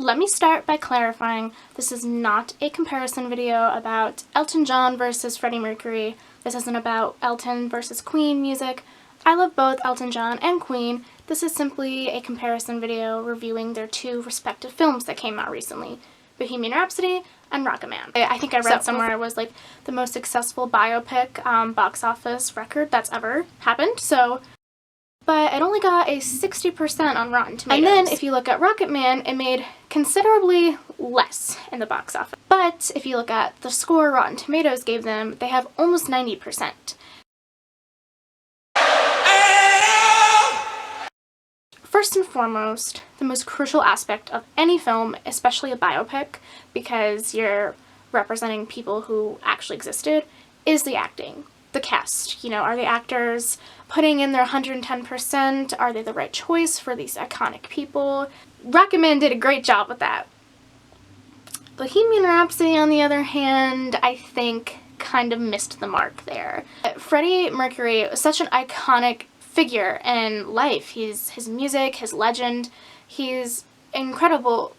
Let me start by clarifying this is not a comparison video about Elton John versus Freddie Mercury. This isn't about Elton versus Queen music. I love both Elton John and Queen. This is simply a comparison video reviewing their two respective films that came out recently, Bohemian Rhapsody and Rocketman. I think I read somewhere it was like the most successful biopic box office record that's ever happened. But it only got a 60% on Rotten Tomatoes. And then if you look at Rocketman, it made considerably less in the box office. But if you look at the score Rotten Tomatoes gave them, they have almost 90%. First and foremost, the most crucial aspect of any film, especially a biopic, because you're representing people who actually existed, is the acting. The cast. You know, are the actors putting in their 110%? Are they the right choice for these iconic people? Rocketman did a great job with that. Bohemian Rhapsody, on the other hand, I think kind of missed the mark there. Freddie Mercury was such an iconic figure in life. His music, his legend, he's incredible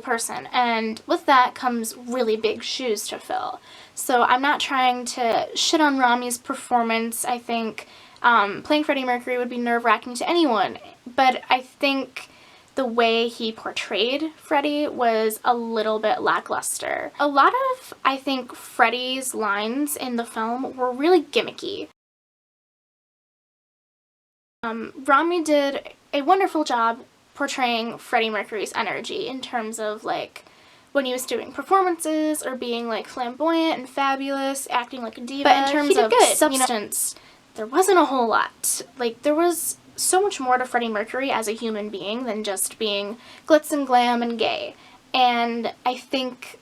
person, and with that comes really big shoes to fill. So I'm not trying to shit on Rami's performance. I think playing Freddie Mercury would be nerve-wracking to anyone, but I think the way he portrayed Freddie was a little bit lackluster. A lot of, I think, Freddie's lines in the film were really gimmicky. Rami did a wonderful job portraying Freddie Mercury's energy in terms of like when he was doing performances or being like flamboyant and fabulous, acting like a diva. But in terms of substance, there wasn't a whole lot. Like, there was so much more to Freddie Mercury as a human being than just being glitz and glam and gay. And I think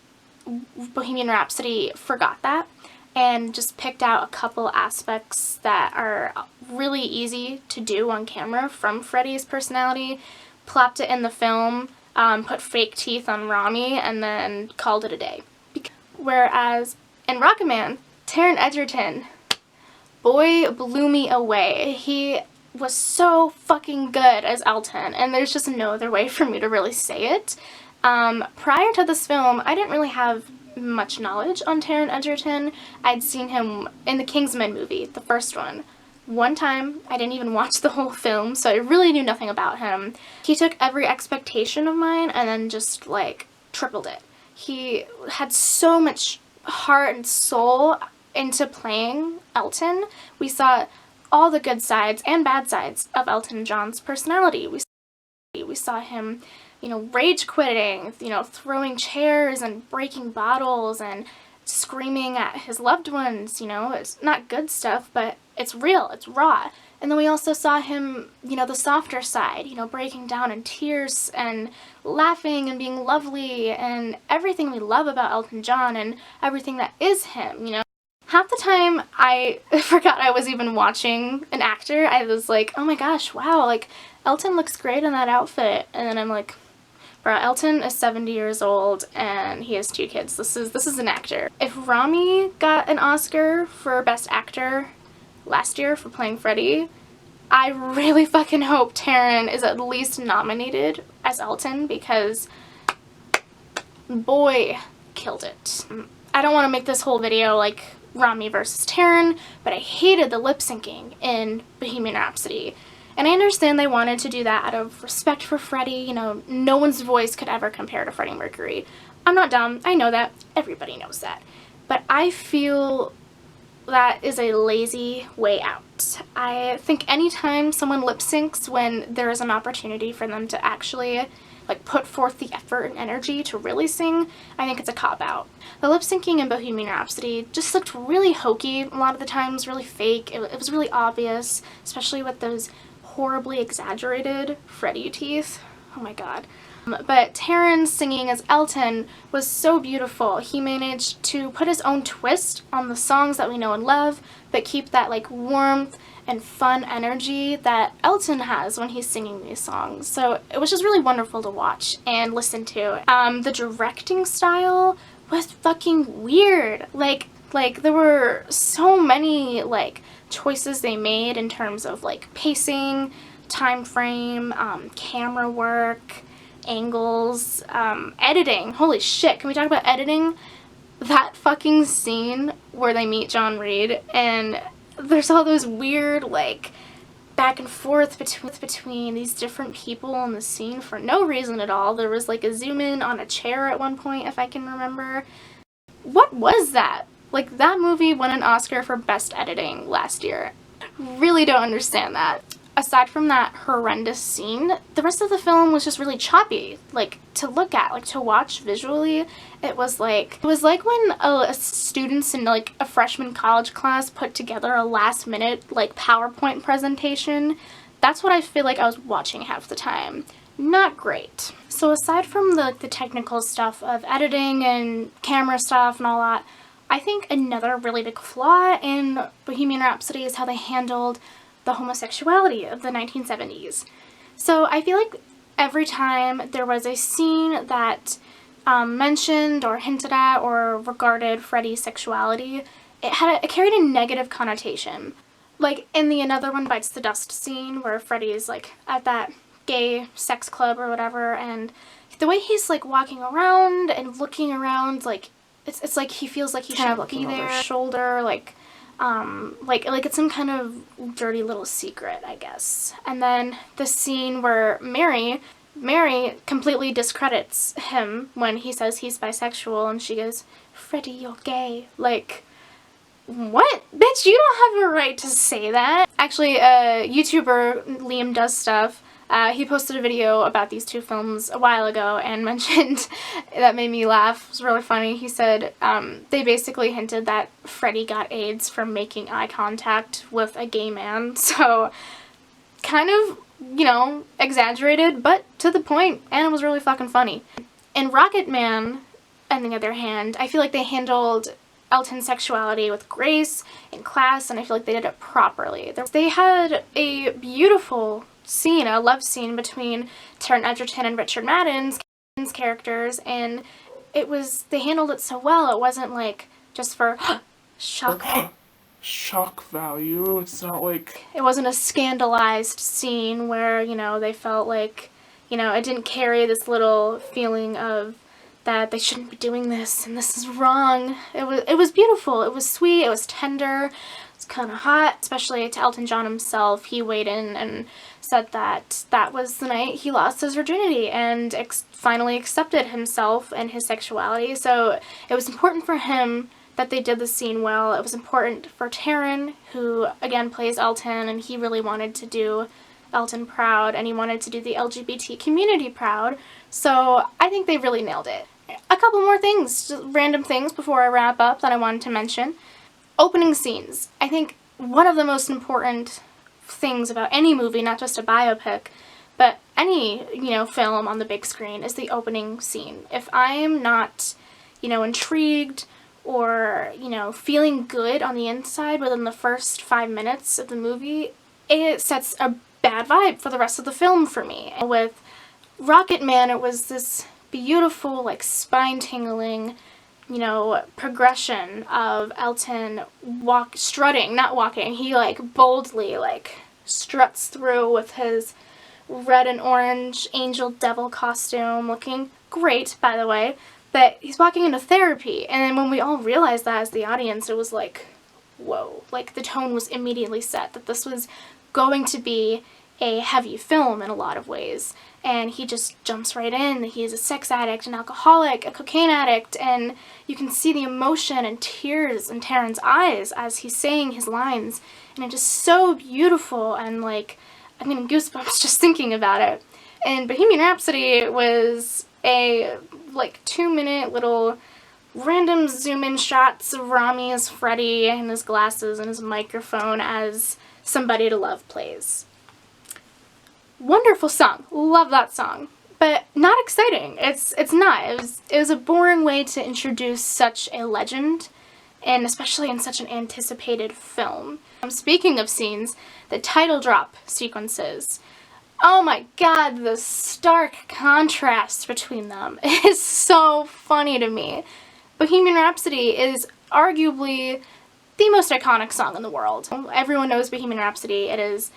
Bohemian Rhapsody forgot that and just picked out a couple aspects that are really easy to do on camera from Freddie's personality, plopped it in the film, put fake teeth on Rami, and then called it a day. Whereas in Rocketman, Taron Egerton, boy, blew me away. He was so fucking good as Elton, and there's just no other way for me to really say it. Prior to this film, I didn't really have much knowledge on Taron Egerton. I'd seen him in the Kingsman movie, the first one time. I didn't even watch the whole film, so I really knew nothing about him. He took every expectation of mine and then just like tripled it. He had so much heart and soul into playing Elton. We saw all the good sides and bad sides of Elton John's personality. We saw him, you know, rage quitting, you know, throwing chairs and breaking bottles and screaming at his loved ones. You know, it's not good stuff, but it's real, it's raw. And then we also saw him, you know, the softer side, you know, breaking down in tears and laughing and being lovely and everything we love about Elton John and everything that is him, you know. Half the time I forgot I was even watching an actor. I was like, oh my gosh, wow, like Elton looks great in that outfit. And then I'm like, bro, Elton is 70 years old and he has 2 kids. This is an actor. If Rami got an Oscar for Best Actor last year for playing Freddie, I really fucking hope Taron is at least nominated as Elton, because boy, killed it. I don't want to make this whole video like Rami versus Taron, but I hated the lip syncing in Bohemian Rhapsody. And I understand they wanted to do that out of respect for Freddie. You know, no one's voice could ever compare to Freddie Mercury. I'm not dumb. I know that. Everybody knows that. But I feel that is a lazy way out. I think anytime someone lip syncs when there is an opportunity for them to actually like put forth the effort and energy to really sing, I think it's a cop-out. The lip syncing in Bohemian Rhapsody just looked really hokey a lot of the times, really fake. It was really obvious, especially with those horribly exaggerated Freddie teeth. Oh my god. But Taron singing as Elton was so beautiful. He managed to put his own twist on the songs that we know and love, but keep that like warmth and fun energy that Elton has when he's singing these songs. So it was just really wonderful to watch and listen to. The directing style was fucking weird. Like there were so many like choices they made in terms of like pacing, time frame, camera work, angles, editing. Holy shit, can we talk about editing? That fucking scene where they meet John Reed and there's all those weird, like, back and forth between these different people in the scene for no reason at all. There was like a zoom in on a chair at one point, if I can remember. What was that? Like, that movie won an Oscar for Best Editing last year. Really don't understand that. Aside from that horrendous scene, the rest of the film was just really choppy, like, to look at, like, to watch visually. It was like when students in, like, a freshman college class put together a last-minute, like, PowerPoint presentation. That's what I feel like I was watching half the time. Not great. So aside from the technical stuff of editing and camera stuff and all that, I think another really big flaw in Bohemian Rhapsody is how they handled the homosexuality of the 1970s. So I feel like every time there was a scene that mentioned or hinted at or regarded Freddie's sexuality, it carried a negative connotation. Like in the Another One Bites the Dust scene where Freddie's like at that gay sex club or whatever, and the way he's like walking around and looking around, like it's like he feels like he shouldn't be there. Shoulder, like it's some kind of dirty little secret, I guess. And then the scene where Mary completely discredits him when he says he's bisexual, and she goes, "Freddie, you're gay." Like, what? Bitch, you don't have a right to say that. Actually, YouTuber Liam Does Stuff, he posted a video about these two films a while ago and mentioned, that made me laugh, it was really funny. He said they basically hinted that Freddie got AIDS from making eye contact with a gay man, so kind of, you know, exaggerated, but to the point, and it was really fucking funny. In Rocketman, on the other hand, I feel like they handled Elton's sexuality with grace and class, and I feel like they did it properly. They had a beautiful scene, a love scene between Taron Egerton and Richard Madden's characters, and they handled it so well. It wasn't like just for shock value. It's not like, it wasn't a scandalized scene where, you know, they felt like, you know, it didn't carry this little feeling of that they shouldn't be doing this and this is wrong. It was beautiful. It was sweet. It was tender. It's kind of hot, especially to Elton John himself. He weighed in and said that that was the night he lost his virginity and finally accepted himself and his sexuality. So it was important for him that they did the scene well. It was important for Taron, who again plays Elton, and he really wanted to do Elton proud, and he wanted to do the LGBT community proud. So I think they really nailed it. A couple more things, just random things before I wrap up that I wanted to mention. Opening scenes. I think one of the most important things about any movie, not just a biopic, but any, you know, film on the big screen, is the opening scene. If I'm not, you know, intrigued or, you know, feeling good on the inside within the first 5 minutes of the movie, it sets a bad vibe for the rest of the film for me. And with Rocketman, it was this beautiful, like, spine-tingling, you know, progression of Elton he, like, boldly, like, struts through with his red and orange angel devil costume, looking great, by the way, but he's walking into therapy, and then when we all realized that as the audience, it was like, whoa, like, the tone was immediately set, that this was going to be a heavy film in a lot of ways, and he just jumps right in. He's a sex addict, an alcoholic, a cocaine addict, and you can see the emotion and tears in Taron's eyes as he's saying his lines, and it's just so beautiful, and, like, I'm getting goosebumps just thinking about it. And Bohemian Rhapsody was a, like, 2-minute little random zoom-in shots of Rami as Freddie and his glasses and his microphone as Somebody to Love plays. Wonderful song. Love that song. But not exciting. It's not. It was a boring way to introduce such a legend, and especially in such an anticipated film. Speaking of scenes, the title drop sequences. Oh my god, the stark contrast between them is so funny to me. Bohemian Rhapsody is arguably the most iconic song in the world. Everyone knows Bohemian Rhapsody. It is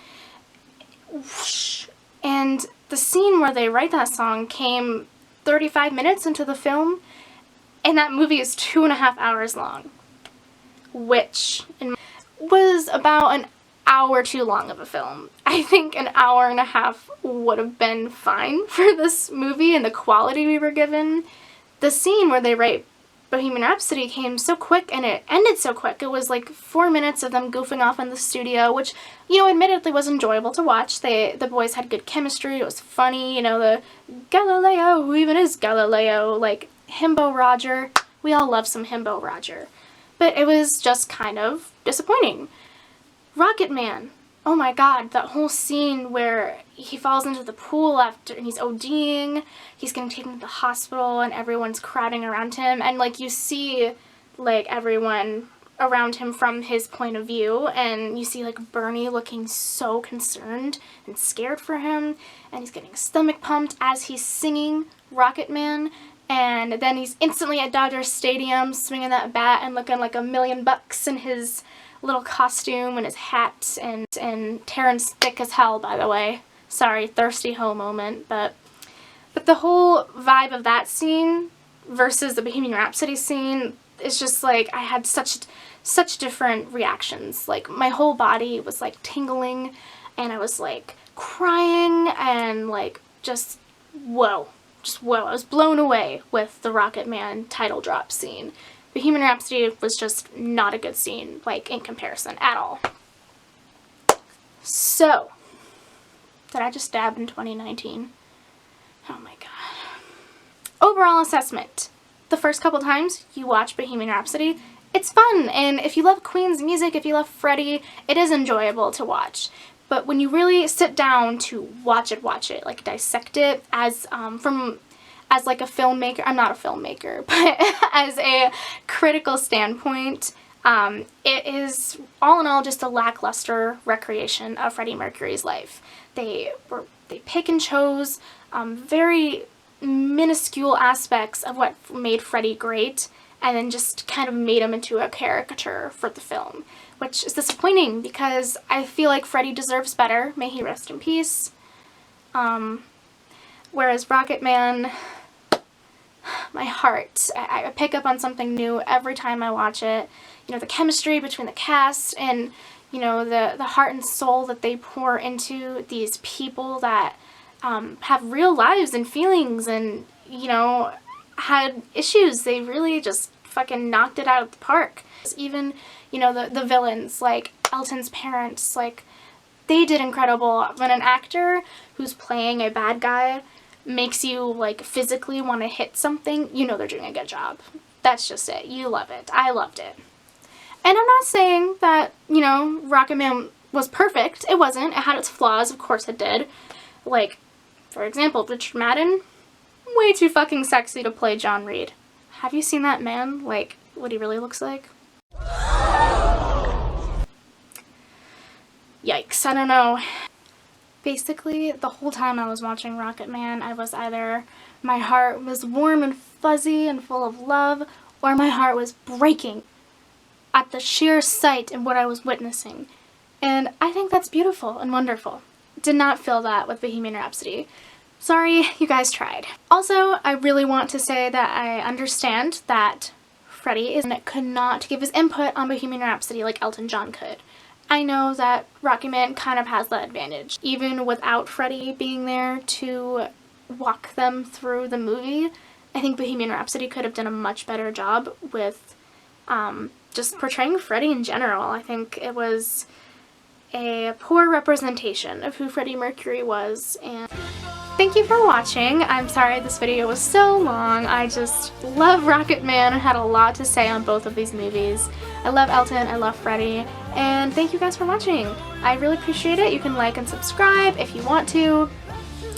whoosh. And the scene where they write that song came 35 minutes into the film, and that movie is 2.5 hours long, which was about an hour too long of a film. I think an hour and a half would have been fine for this movie and the quality we were given. The scene where they write Bohemian Rhapsody came so quick, and it ended so quick. It was like 4 minutes of them goofing off in the studio, which, you know, admittedly was enjoyable to watch. The boys had good chemistry. It was funny, you know, the Galileo, who even is Galileo, like Himbo Roger. We all love some Himbo Roger. But it was just kind of disappointing. Rocketman. Oh my god, that whole scene where he falls into the pool after and he's ODing, he's getting taken to the hospital and everyone's crowding around him, and like you see like everyone around him from his point of view, and you see like Bernie looking so concerned and scared for him, and he's getting his stomach pumped as he's singing Rocketman, and then he's instantly at Dodger Stadium swinging that bat and looking like $1,000,000 in his little costume and his hat, and Taron's thick as hell, by the way. Sorry, thirsty hoe moment, but the whole vibe of that scene versus the Bohemian Rhapsody scene is just like, I had such different reactions. Like, my whole body was like tingling, and I was like crying, and like just whoa. I was blown away with the Rocketman title drop scene. Bohemian Rhapsody was just not a good scene, like, in comparison at all. So, did I just dab in 2019? Oh my god. Overall assessment. The first couple times you watch Bohemian Rhapsody, it's fun, and if you love Queen's music, if you love Freddie, it is enjoyable to watch. But when you really sit down to watch it, like dissect it as like a filmmaker, I'm not a filmmaker, but as a critical standpoint, it is all in all just a lackluster recreation of Freddie Mercury's life. They pick and chose very minuscule aspects of what made Freddie great, and then just kind of made him into a caricature for the film, which is disappointing because I feel like Freddie deserves better. May he rest in peace. Whereas Rocketman, my heart, I pick up on something new every time I watch it. You know, the chemistry between the cast, and, you know, the heart and soul that they pour into these people that have real lives and feelings and, you know, had issues. They really just fucking knocked it out of the park. Even, you know, the villains, like Elton's parents, like, they did incredible. When an actor who's playing a bad guy makes you, like, physically want to hit something, you know they're doing a good job. That's just it. You love it. I loved it. And I'm not saying that, you know, Rocketman was perfect. It wasn't. It had its flaws. Of course it did. Like, for example, Richard Madden, way too fucking sexy to play John Reed. Have you seen that man? Like, what he really looks like? Yikes, I don't know. Basically, the whole time I was watching Rocketman, I was either, my heart was warm and fuzzy and full of love, or my heart was breaking at the sheer sight of what I was witnessing. And I think that's beautiful and wonderful. Did not feel that with Bohemian Rhapsody. Sorry, you guys tried. Also, I really want to say that I understand that Freddie could not give his input on Bohemian Rhapsody like Elton John could. I know that Rocketman kind of has that advantage. Even without Freddie being there to walk them through the movie, I think Bohemian Rhapsody could have done a much better job with just portraying Freddie in general. I think it was a poor representation of who Freddie Mercury was. And thank you for watching. I'm sorry this video was so long. I just love Rocketman and had a lot to say on both of these movies. I love Elton, I love Freddie, and thank you guys for watching. I really appreciate it. You can like and subscribe if you want to.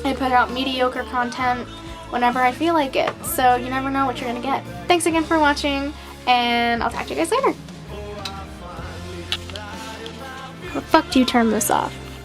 I put out mediocre content whenever I feel like it, so you never know what you're gonna get. Thanks again for watching, and I'll talk to you guys later. How the fuck do you turn this off?